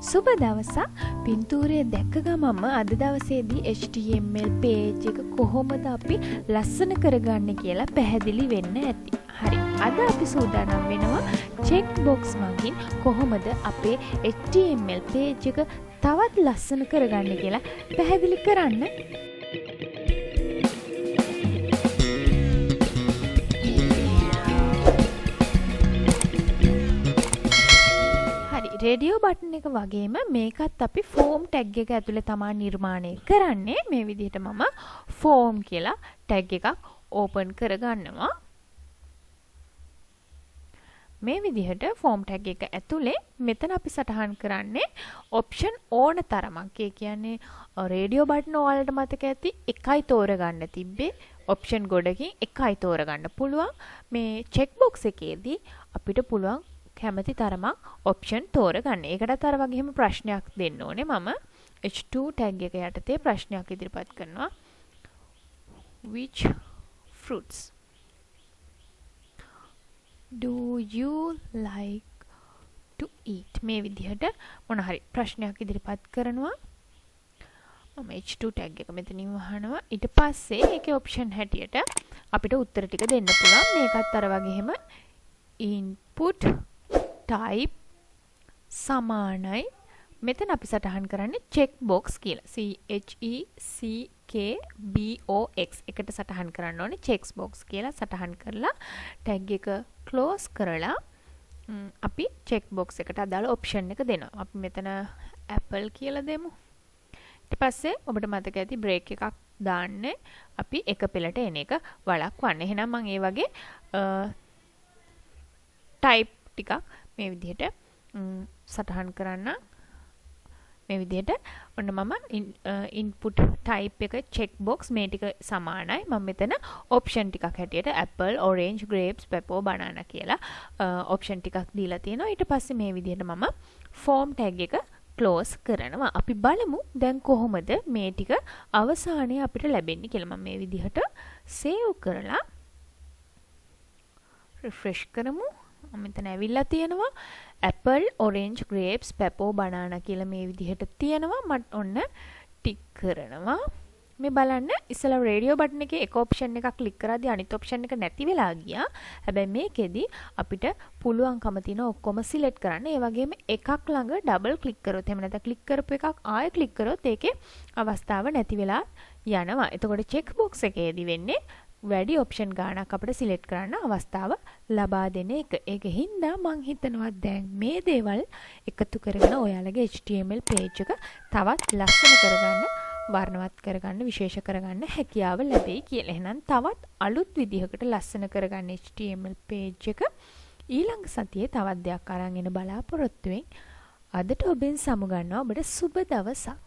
සුබ දවසක්. පින්තූරය දැක්ක ගමන්ම අද දවසේදී HTML page එක කොහොමද අපි ලස්සන කරගන්නේ කියලා පැහැදිලි වෙන්න ඇති. හරි. අද අපි සූදානම් වෙනවා check box මගින් කොහොමද අපේ HTML page එක තවත් ලස්සන කරගන්නේ කියලා පැහැදිලි කරන්න. රේඩියෝ බටන් එක වගේම මේකත් අපි ෆෝම් ටැග් එක ඇතුලේ තමයි නිර්මාණය කරන්නේ. මේ විදිහට මම ෆෝම් කියලා ටැග් එකක් ඕපන් කරගන්නවා. මේ විදිහට ෆෝම් ටැග් එක ඇතුලේ මෙතන අපි සටහන් කරන්නේ ඔප්ෂන් ඕන තරමක්. ඒ කියන්නේ රේඩියෝ බටන් ඔයාලට මතක ඇති එකයි තෝරගන්න තිබ්බේ. ඔප්ෂන් ගොඩකින් එකයි තෝරගන්න පුළුවන්. මේ චෙක් බොක්ස් එකේදී අපිට පුළුවන් කැමති තරමක් ඔප්ෂන් තෝරගන්න. ඒකටත් අර වගේම ප්‍රශ්නයක් දෙන්න ඕනේ. මම H2 ටැග් එක යටතේ ප්‍රශ්නයක් ඉදිරිපත් කරනවා. Which fruits do you like to eat? මේ විදිහට මොන හරි ප්‍රශ්නයක් ඉදිරිපත් කරනවා. මම H2 ටැග් එක මෙතනින් වහනවා. ඊට පස්සේ ඒකේ ඔප්ෂන් හැටියට අපිට උත්තර ටික දෙන්න පුළුවන්. මේකත් අර වගේම input type සමානයි. මෙතන අපි සටහන් කරන්නේ check box කියලා. CHECKBOX එකට සටහන් කරන්න ඕනේ check box කියලා සටහන් කරලා tag එක close කරලා අපි check box එකට අදාළ option එක දෙනවා. අපි මෙතන apple කියලා දෙමු. ඊට පස්සේ ඔබට මතක ඇති break එකක් දාන්න අපි එක පෙළට එන එක වළක්වන්න. එහෙනම් මම ඒ වගේ type ටිකක් මේ විදිහට සටහන් කරන්න. මේ විදිහට ඔන්න මම input type එක check box මේ ටික සමානයි. මම මෙතන option ටිකක් හැටියට apple, orange, grapes, pepper, banana කියලා option ටිකක් දීලා තියෙනවා. ඊට පස්සේ මේ විදිහට මම form tag එක close කරනවා. අපි බලමු දැන් කොහොමද මේ ටික අවසානයේ අපිට ලැබෙන්නේ කියලා. මම මේ විදිහට save කරලා refresh කරමු. මෙතන ඇවිල්ලා තියෙනවා apple, orange, grapes, pepper, banana කියලා මේ විදිහට තියෙනවා. මට ඔන්න ටික් කරනවා. මේ බලන්න ඉස්සලා රේඩියෝ බටන් එකේ එක ඔප්ෂන් එකක් ක්ලික් කරාදී අනිත් ඔප්ෂන් එක නැති වෙලා ගියා. හැබැයි මේකෙදි අපිට පුළුවන්කම තියෙන ඔක්කොම සිලෙක්ට් කරන්න. ඒ වගේම එකක් ළඟ ඩබල් ක්ලික් කරොත් එහෙම නැත්නම් ක්ලික් කරපු එකක් ආයෙ ක්ලික් කරොත් ඒකේ අවස්ථාව නැති වෙලා යනවා. එතකොට චෙක් බොක්ස් එකේදී වෙන්නේ වැඩි ඔප්ෂන් ගානක් අපිට සිලෙක්ට් කරන්න අවස්ථාව ලබා දෙන එක. ඒකින්ද මම හිතනවා දැන් මේ දේවල් එකතු කරගෙන ඔයාලගේ HTML page එක තවත් ලස්සන කරගන්න, වර්ණවත් කරගන්න, විශේෂ කරගන්න හැකියාව ලැබෙයි කියලා. එහෙනම් තවත් අලුත් විදිහකට ලස්සන කරගන්න HTML page එක ඊළඟ සතියේ තවත් දෙයක් අරන් එන බලාපොරොත්තුවෙන් අදට ඔබෙන් සමුගන්නවා. ඔබට සුබ දවසක්.